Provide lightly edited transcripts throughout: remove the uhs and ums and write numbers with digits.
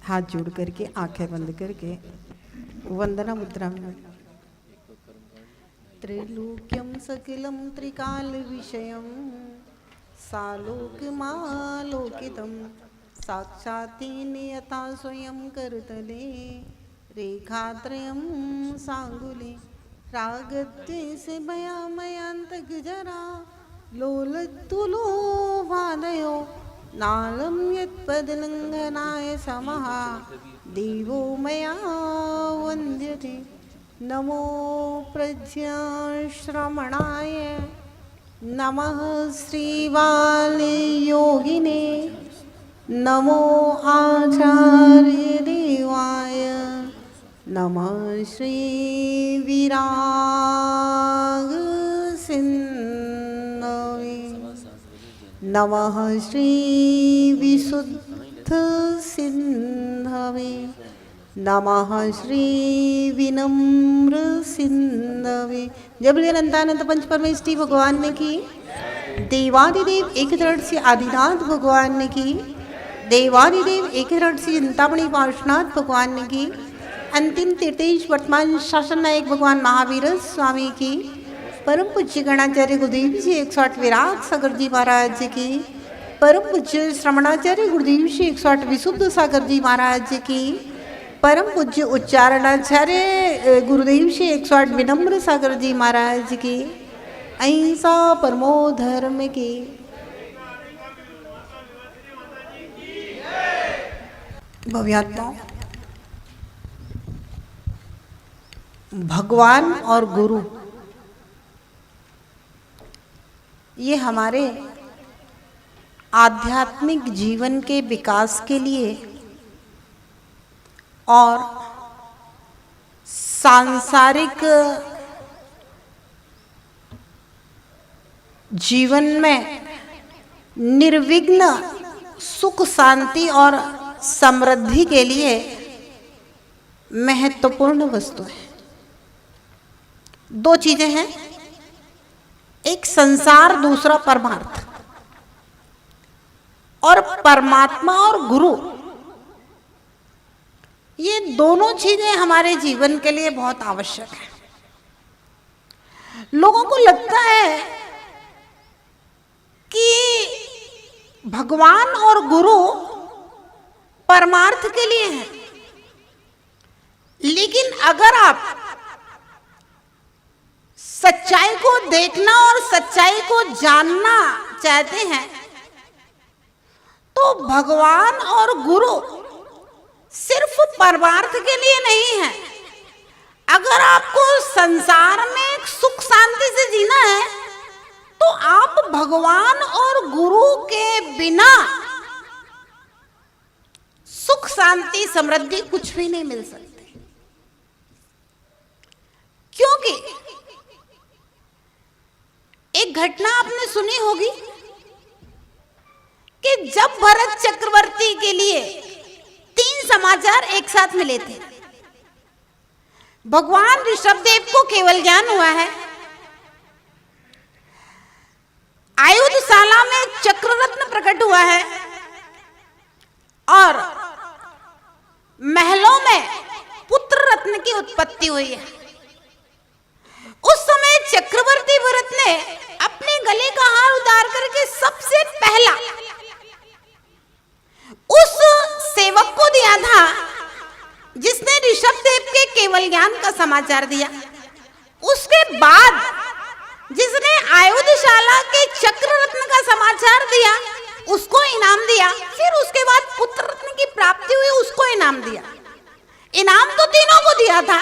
हाथ जोड़ करके आंखें बंद करके वंदना मुद्रा में त्रैलोक्यं सकलं त्रिकाल विषयं सालोकमालोकितं साक्षात्तेन यथा स्वयं करतले रेखात्रयं सांगुले रागद्वेषे भयामयान्तकजरा लोलत्तुलोभादयो नालं यत्पदलङ्घनाय समः देवो मया वन्द्यते। नमो प्रज्ञाश्रमणाय नमः श्रीबालयोगिने नमो आचार्यदेवाय नमः श्रीविरागसिन्धवे नमः श्रीविशुद्धसिन्धवे नमः श्रीविनम्रसिन्धवे। जय बोलिए अनंतानंत पंच परमेष्टि भगवान ने की, देवादिदेव एक दृढ़ से आदिनाथ भगवान ने की, देवादिदेव एक दृढ़ से चिंतामणि पार्श्वनाथ भगवान ने की, अंतिम तीर्थेश वर्तमान शासन नायक भगवान महावीर स्वामी की, परम पूज्य गणाचार्य गुरुदेव जी 108 विराग सागर जी महाराज की, परम पूज्य श्रवणाचार्य गुरुदेव जी 108 विशुद्ध सागर जी महाराज की, परम पूज्य उच्चारणाचार्य गुरुदेव श्री 108 विनम्र सागर जी महाराज की, अहिंसा परमो धर्म की। भव्यात्मा भगवान और गुरु ये हमारे आध्यात्मिक जीवन के विकास के लिए और सांसारिक जीवन में निर्विघ्न सुख शांति और समृद्धि के लिए महत्वपूर्ण वस्तु है। दो चीजें हैं, एक संसार, दूसरा परमार्थ। और परमात्मा और गुरु ये दोनों चीजें हमारे जीवन के लिए बहुत आवश्यक है। लोगों को लगता है कि भगवान और गुरु परमार्थ के लिए हैं, लेकिन अगर आप सच्चाई को देखना और सच्चाई को जानना चाहते हैं तो भगवान और गुरु सिर्फ परमार्थ के लिए नहीं है। अगर आपको संसार में सुख शांति से जीना है तो आप भगवान और गुरु के बिना सुख शांति समृद्धि कुछ भी नहीं मिल सकती। क्योंकि एक घटना आपने सुनी होगी कि जब भरत चक्रवर्ती के लिए 3 समाचार एक साथ मिले थे। भगवान ऋषभदेव को केवल ज्ञान हुआ है, आयुधशाला में चक्ररत्न प्रकट हुआ है और महलों में पुत्र रत्न की उत्पत्ति हुई है। उस समय चक्रवर्ती भरत ने अपने गले का हार उतार करके सबसे पहला उस सेवक को दिया था जिसने ऋषभदेव के केवल ज्ञान का समाचार दिया। उसके बाद जिसने आयुधशाला के चक्र रत्न का समाचार दिया उसको इनाम दिया। फिर उसके बाद पुत्र रत्न की प्राप्ति हुई, उसको इनाम दिया। इनाम तो तीनों को दिया था,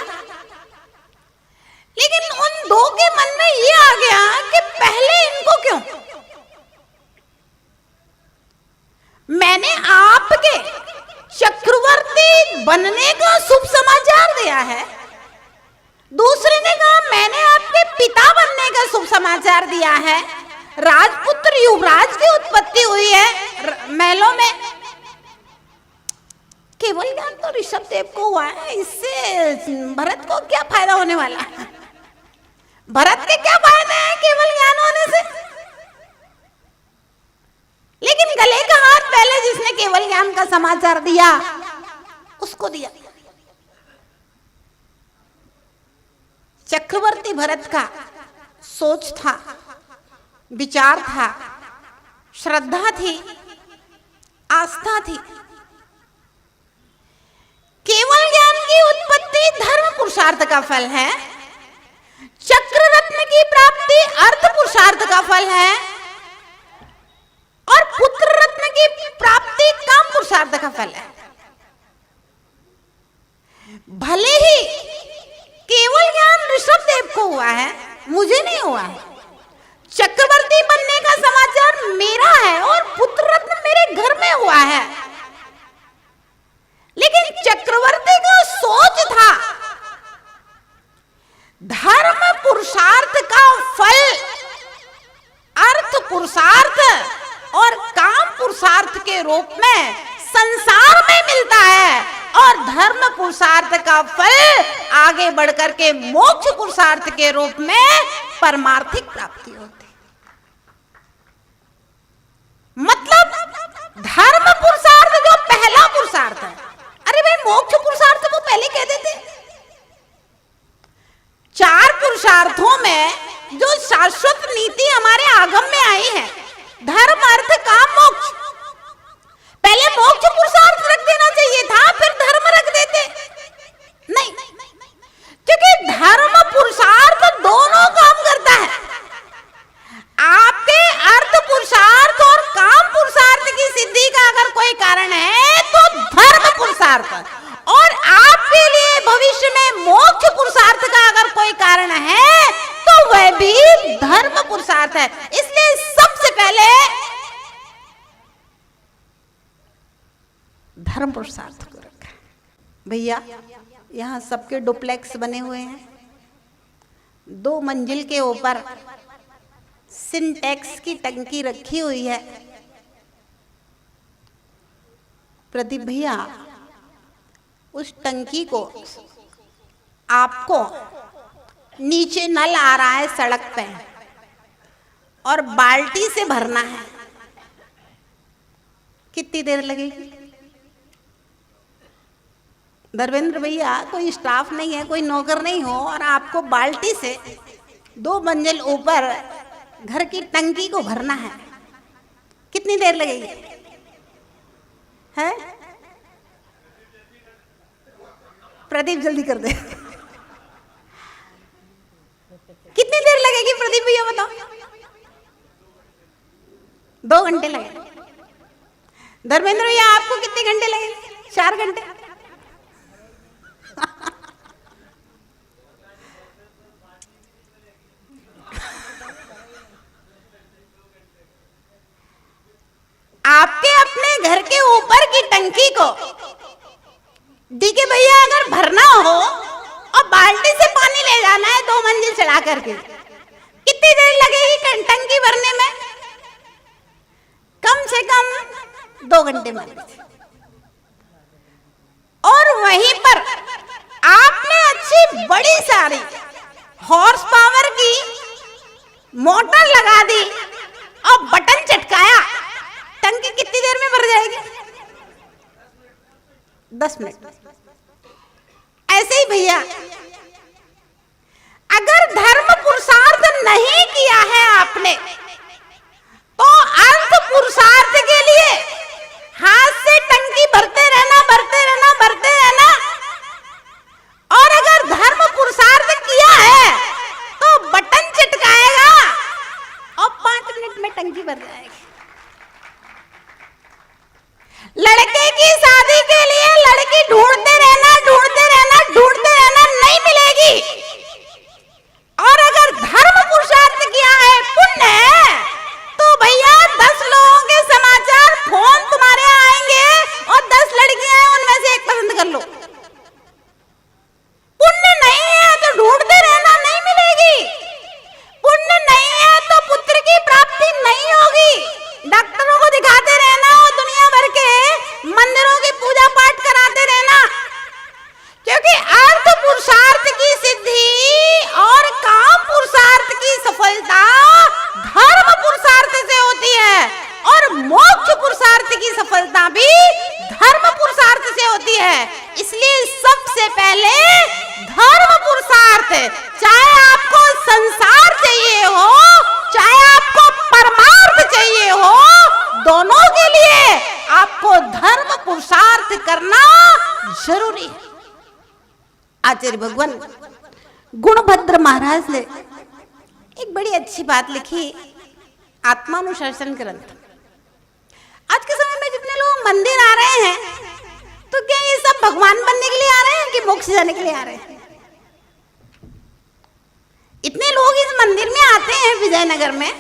लेकिन उन दो के मन में ये आ गया कि पहले इनको क्यों? मैंने आपके चक्रवर्ती बनने का शुभ समाचार दिया है, दूसरे ने कहा मैंने आपके पिता बनने का शुभ समाचार दिया है, राजपुत्र युवराज की उत्पत्ति हुई है महलों में। केवल ज्ञान तो ऋषभदेव को हुआ है, इससे भरत को क्या फायदा होने वाला है? भरत के क्या फायदे हैं केवल ज्ञान होने से? लेकिन गले का हाथ पहले जिसने केवल ज्ञान का समाचार दिया उसको दिया। चक्रवर्ती भरत का सोच था, विचार था, श्रद्धा थी, आस्था थी। केवल ज्ञान की उत्पत्ति धर्म पुरुषार्थ का फल है, चक्र रत्न की प्राप्ति अर्थ पुरुषार्थ का फल है, और पुत्र रत्न की प्राप्ति काम पुरुषार्थ का फल है। भले ही केवल ज्ञान ऋषभ देव को हुआ है, मुझे नहीं हुआ है। चक्रवर्ती बनने का समाचार मेरा है और पुत्र रत्न मेरे घर में हुआ है, लेकिन चक्रवर्ती का सोच था धर्म पुरुषार्थ का फल अर्थ पुरुषार्थ और काम पुरुषार्थ के रूप में संसार में मिलता है, और धर्म पुरुषार्थ का फल आगे बढ़कर के मोक्ष पुरुषार्थ के रूप में परमार्थिक प्राप्ति होती। मतलब धर्म पुरुषार्थ जो पहला पुरुषार्थ है, अरे भाई मोक्ष पुरुषार्थ को पहले कह देते। चार पुरुषार्थों में जो शाश्वत नीति हमारे आगम में आई है, धर्म अर्थ काम मोक्ष, पहले मोक्ष पुरुषार्थ रख देना चाहिए था, फिर धर्म रख देते। नहीं, क्योंकि धर्म पुरुषार्थ दोनों काम करता है। आपके अर्थ पुरुषार्थ और काम पुरुषार्थ की सिद्धि का अगर कोई कारण है तो धर्म पुरुषार्थ, और आपके लिए भविष्य में मोक्ष पुरुषार्थ का अगर कोई कारण है तो वह भी धर्म पुरुषार्थ है। इसलिए सबसे पहले धर्म पुरुषार्थ को रखा। भैया यहाँ सबके डुप्लेक्स बने हुए हैं, 2 मंजिल के ऊपर सिंटेक्स की टंकी रखी हुई है। प्रदीप भैया उस टंकी को आपको नीचे नल आ रहा है सड़क पे और बाल्टी से भरना है, कितनी देर लगेगी? धर्मेंद्र भैया कोई स्टाफ नहीं है, कोई नौकर नहीं हो, और आपको बाल्टी से 2 मंजिल ऊपर घर की टंकी को भरना है, कितनी देर लगेगी? है प्रदीप जल्दी कर दे। कितनी देर लगेगी प्रदीप भैया बताओ? 2 घंटे लगेंगे। धर्मेंद्र भैया आपको कितने घंटे लगेंगे? 4 घंटे। आपके अपने घर के ऊपर की टंकी को डीके भैया अगर भरना हो और बाल्टी से पानी ले जाना है 2 मंजिल चढ़ा करके, कितनी देर लगेगी टंकी भरने में? कम से कम 2 घंटे मान लीजिए। और वहीं पर आपने अच्छी बड़ी सारी हॉर्स पावर की मोटर लगा दी और बटन चटकाया, टंकी कितनी देर में भर जाएगी? 10 मिनट। ऐसे ही भैया अगर धर्म पुरुषार्थ नहीं किया है आपने तो अर्थ पुरुषार्थ के लिए हाथ से टंकी भरते रहना, भरते रहना, भरते रहना। और अगर धर्म पुरुषार्थ किया है तो बटन चिटकाएगा और 5 मिनट में टंकी भर जाएगी। लड़के की शादी के लिए लड़की ढूंढते रहना, ढूंढते रहना, ढूंढते रहना, नहीं मिलेगी। और अगर धर्म पुरुषार्थ किया है, पुण्य है, तो भैया 10 लोगों के समाचार फोन तुम्हारे आएंगे और 10 लड़कियां हैं उनमें से एक पसंद कर लो। पुण्य नहीं है तो ढूंढते रहना, नहीं मिलेगी। पुण्य नहीं है तो पुत्र की प्राप्ति नहीं होगी। डॉक्टरों को दिखाते रहना और दुनिया भर के मंदिरों की पूजा पाठ कराते रहना, क्योंकि अर्थ पुरुषार्थ की सिद्धि और काम पुरुषार्थ की सफलता धर्म पुरुषार्थ से होती है, और मोक्ष पुरुषार्थ की सफलता भी धर्म पुरुषार्थ से होती है। इसलिए सबसे पहले धर्म पुरुषार्थ, चाहे आपको संसार चाहिए हो, चाहे आपको परमार्थ चाहिए हो, दोनों के लिए आपको धर्म पुरुषार्थ करना जरूरी है। आचार्य भगवान गुणभद्र महाराज ने एक बड़ी अच्छी बात लिखी, आत्मानुशासन ग्रंथ। आज के समय में जितने लोग मंदिर आ रहे हैं, तो क्या ये सब भगवान बनने के लिए आ रहे हैं कि मोक्ष जाने के लिए आ रहे हैं? इतने लोग इस मंदिर में आते हैं विजयनगर में,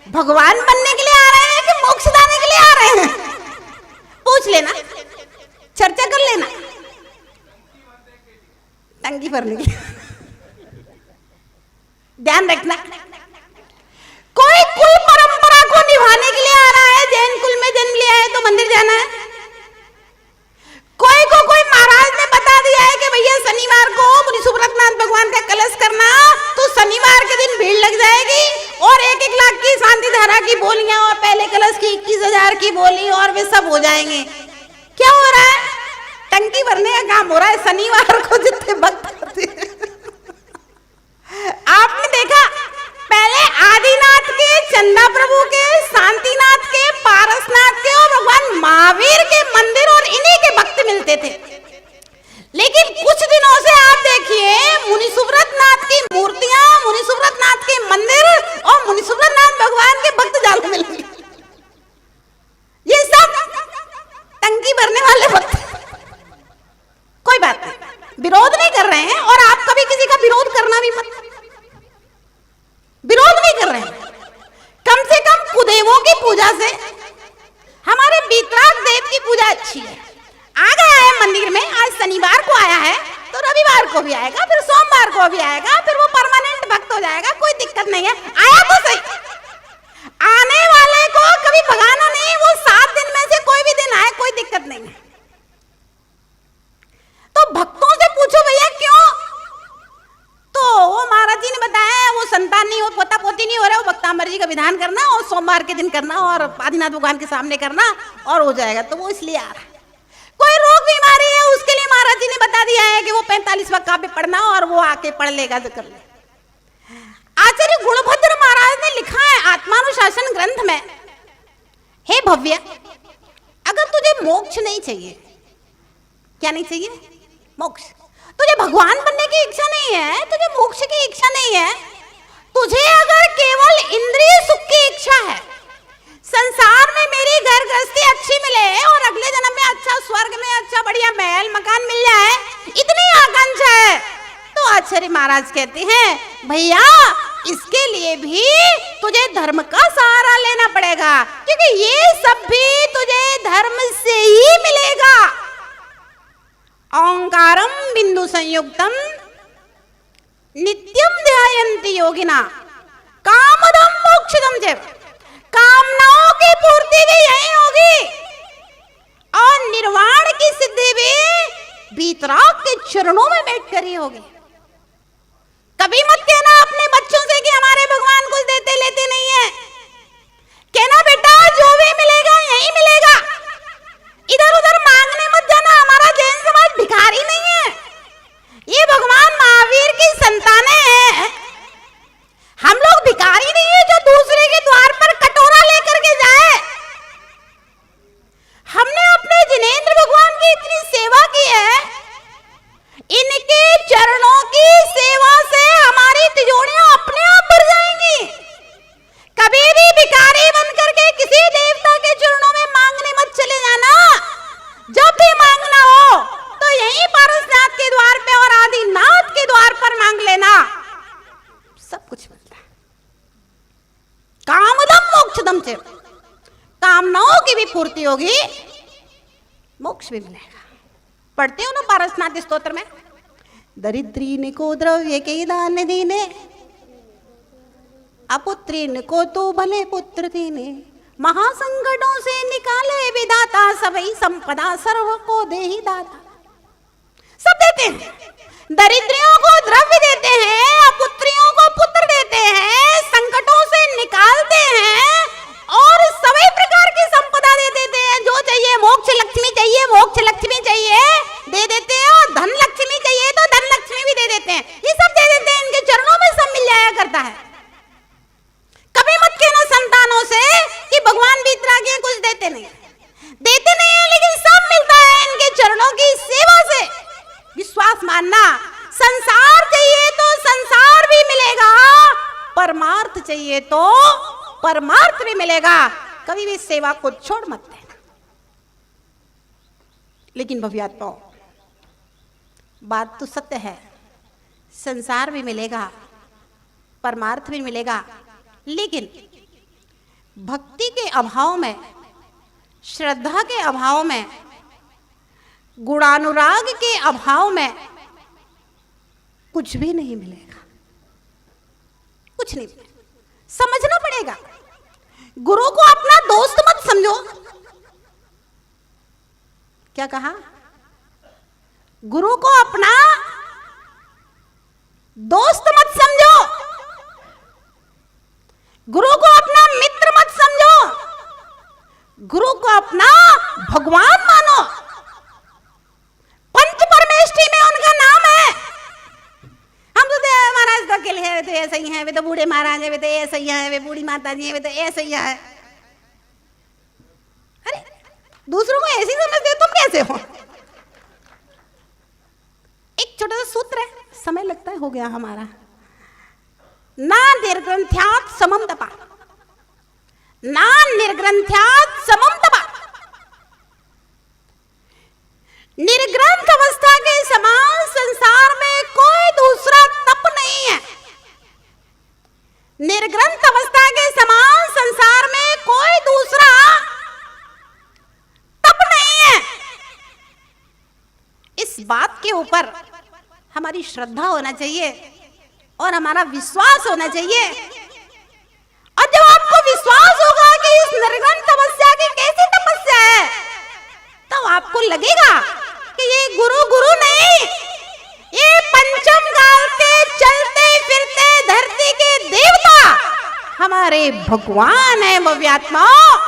भगवान बनने के लिए आ रहे हैं कि मोक्ष जाने के लिए आ रहे हैं? पूछ लेना, चर्चा कर लेना, टंकी भरने के लिए। ध्यान रखना, कोई कुल परंपरा को निभाने के लिए आ रहा है, जैन कुल में जन्म लिया है तो मंदिर जाना है। कोई को कोई महाराज ने बता दिया है कि भैया शनिवार को मुनि सुब्रतनाथ भगवान का कलश करना, तो शनिवार के दिन भीड़ लग जाएगी और 1-1 लाख की शांति धारा की बोलियां और पहले कलश की 21,000 की बोली और वे सब हो जाएंगे। क्या हो रहा है? टंकी भरने का काम हो रहा है। शनिवार को जितने भक्त होते हैं, आपने देखा पहले आदिनाथ के, चंदा प्रभु के, शांतिनाथ के, पारसनाथ के और भगवान महावीर के मंदिर और इन्हीं के भक्त मिलते थे। लेकिन कुछ दिनों से आप देखिए मुनि सुब्रतनाथ की मूर्तियां, मुनि सुब्रतनाथ के मंदिर और मुनि सुब्रतनाथ भगवान के भक्त जाल मिल गए। ये सब टंकी भरने वाले भक्त। कोई बात नहीं, विरोध नहीं कर रहे हैं और आप कभी किसी का विरोध करना भी मत, विरोध नहीं कर रहे हैं। कम से कम कुदेवों की पूजा से, हमारे बीतराग देव की पूजा अच्छी है। आ गया है मंदिर में, आज शनिवार को आया है तो रविवार को भी आएगा, फिर सोमवार को भी आएगा, फिर वो परमानेंट भक्त हो जाएगा। कोई दिक्कत नहीं है, आया तो सही। आने वाले को कभी भगाना नहीं, वो 7 दिन में से कोई भी दिन आए, कोई दिक्कत नहीं है। तो भक्तों से पूछो भैया क्यों? तो वो महाराज जी ने बताया, वो संतान नहीं हो, पोता पोती नहीं हो रहा, वो भक्तांबर जी का विधान करना और सोमवार के दिन करना और आदिनाथ भगवान के सामने करना और हो जाएगा। तो वो इसलिए आ रहा है। कोई रोग बीमारी है, उसके लिए महाराज जी ने बता दिया है कि वो 45वां काव्य पढ़ना और वो आके पढ़ लेगा तो कर ले। आचार्य गुणभद्र महाराज ने लिखा है आत्मानुशासन ग्रंथ में, हे भव्य, अगर तुझे मोक्ष नहीं चाहिए, क्या नहीं चाहिए? मोक्ष। तुझे भगवान बनने की इच्छा नहीं है, तुझे मोक्ष की इच्छा नहीं है, तुझे अगर केवल इंद्रिय सुख की इच्छा है, संसार में मेरी घर गृहस्थी अच्छी मिले और अगले जन्म में अच्छा स्वर्ग में अच्छा बढ़िया महल मकान मिल जाए, इतनी आकांक्षा है, तो आचार्य महाराज कहते हैं भैया इसके लिए भी तुझे धर्म का सहारा लेना पड़ेगा, क्योंकि ये सब भी तुझे धर्म से ही मिलेगा। ओंकारम बिंदु संयुक्तम नित्यम ध्यायन्ति योगिना कामदम मोक्षदम च। कामनाओं की पूर्ति भी यही होगी और निर्वाण की सिद्धि भी बीतराग के चरणों में बैठकर ही होगी। कभी मत कहना अपने बच्चों से कि हमारे भगवान कुछ देते लेते नहीं है। कहना बेटा जो भी मिलेगा यही मिलेगा, इधर उधर मांगने मत जाना। हमारा जैन समाज भिखारी नहीं है, ये भगवान महावीर की संतानें हैं। हम लोग भिखारी नहीं है जो दूसरे के द्वार पर कटोरा लेकर के जाए। हमने अपने जिनेंद्र भगवान की इतनी सेवा की है, इनके चरणों की सेवा से हमारी तिजोरियां अपने आप भर जाएंगी। कभी भी भिखारी बनकर के किसी देवता के चरणों में मांगने मत चले जाना। जब भी मांगना हो तो यहीं पारसनाथ के द्वार पे और आदिनाथ के द्वार पर मांग लेना, सब कुछ मिलता है। कामदम मोक्षदम च, कामनाओं की भी पूर्ति होगी, मोक्ष भी मिलेगा। पढ़ते हो ना पारसनाथ स्तोत्र में, दरिद्रीन को द्रव्य के दान दीने, अपुत्रीन को तो भले पुत्र देने, महासंकटों से निकाले विधाता, सबई संपदा सर्व को दे ही दाता। सब देते हैं, दरिद्रियों को द्रव्य देते हैं, अपुत्रियों को पुत्र देते हैं, संकटों से निकालते हैं और सभी प्रकार की संपदा दे देते हैं। जो चाहिए मोक्ष लक्ष्मी चाहिए, मोक्ष लक्ष्मी चाहिए दे देते हैं विश्वास मानना। संसार चाहिए तो संसार भी मिलेगा, परमार्थ चाहिए तो परमार्थ भी मिलेगा। कभी भी सेवा को छोड़ मत देना। लेकिन भव्यात्माओं, बात तो सत्य है, संसार भी मिलेगा, परमार्थ भी मिलेगा, लेकिन भक्ति के अभाव में, श्रद्धा के अभाव में, गुणानुराग के अभाव में कुछ भी नहीं मिलेगा, कुछ नहीं मिलेगा। समझना पड़ेगा। गुरु को अपना दोस्त मत समझो। क्या कहा? गुरु को अपना दोस्त मत समझो, गुरु को अपना मित्र मत समझो, गुरु को अपना भगवान मानो। पंच परमेष्ठी में उनका नाम है। हम तो महाराज तो अकेले हैं, वे तो ऐसे ही हैं, वे तो बूढ़े महाराज हैं, वे तो ऐसे ही हैं, वे बूढ़ी माता जी हैं, वे तो ऐसे ही हैं। अरे दूसरों को ऐसे ही समझते हो, तुम कैसे हो? एक छोटा सा सूत्र है, समय लगता है, हो गया हमारा। ना निर्ग्रंथ्यात् समम तपा, ना निर्ग्रंथ्यात् समम तपा। निर्ग्रंथ अवस्था के समान संसार में कोई दूसरा तप नहीं है। निर्ग्रंथ अवस्था के समान संसार में कोई दूसरा तप नहीं है। इस बात के ऊपर हमारी श्रद्धा होना चाहिए और हमारा विश्वास होना चाहिए। और जब आपको विश्वास होगा कि इस निर्ग्रंथ तपस्या की कैसी तपस्या है, तब आपको लगेगा कि ये गुरु गुरु नहीं, ये पंचम काल के चलते फिरते धरती के देवता हमारे भगवान है। भव्यात्माओं,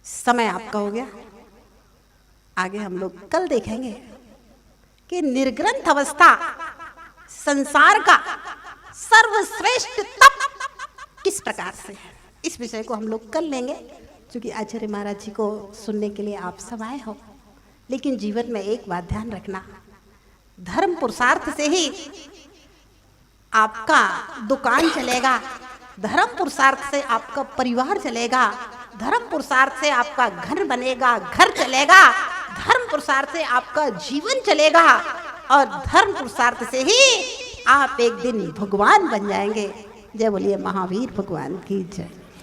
समय आपका हो गया। आगे हम लोग कल देखेंगे कि निर्ग्रंथ अवस्था संसार का सर्वश्रेष्ठ तप किस प्रकार से है। इस विषय को हम लोग कल लेंगे, क्योंकि आचार्य महाराज जी को सुनने के लिए आप सब आए हो। लेकिन जीवन में एक बात ध्यान रखना, धर्म पुरुषार्थ से ही आपका दुकान चलेगा, धर्म पुरुषार्थ से आपका परिवार चलेगा, धर्म पुरुषार्थ से आपका घर बनेगा, घर चलेगा, धर्म पुरुषार्थ से आपका जीवन चलेगा, और धर्म पुरुषार्थ से ही आप एक दिन भगवान बन जाएंगे। जय बोलिए महावीर भगवान की जय।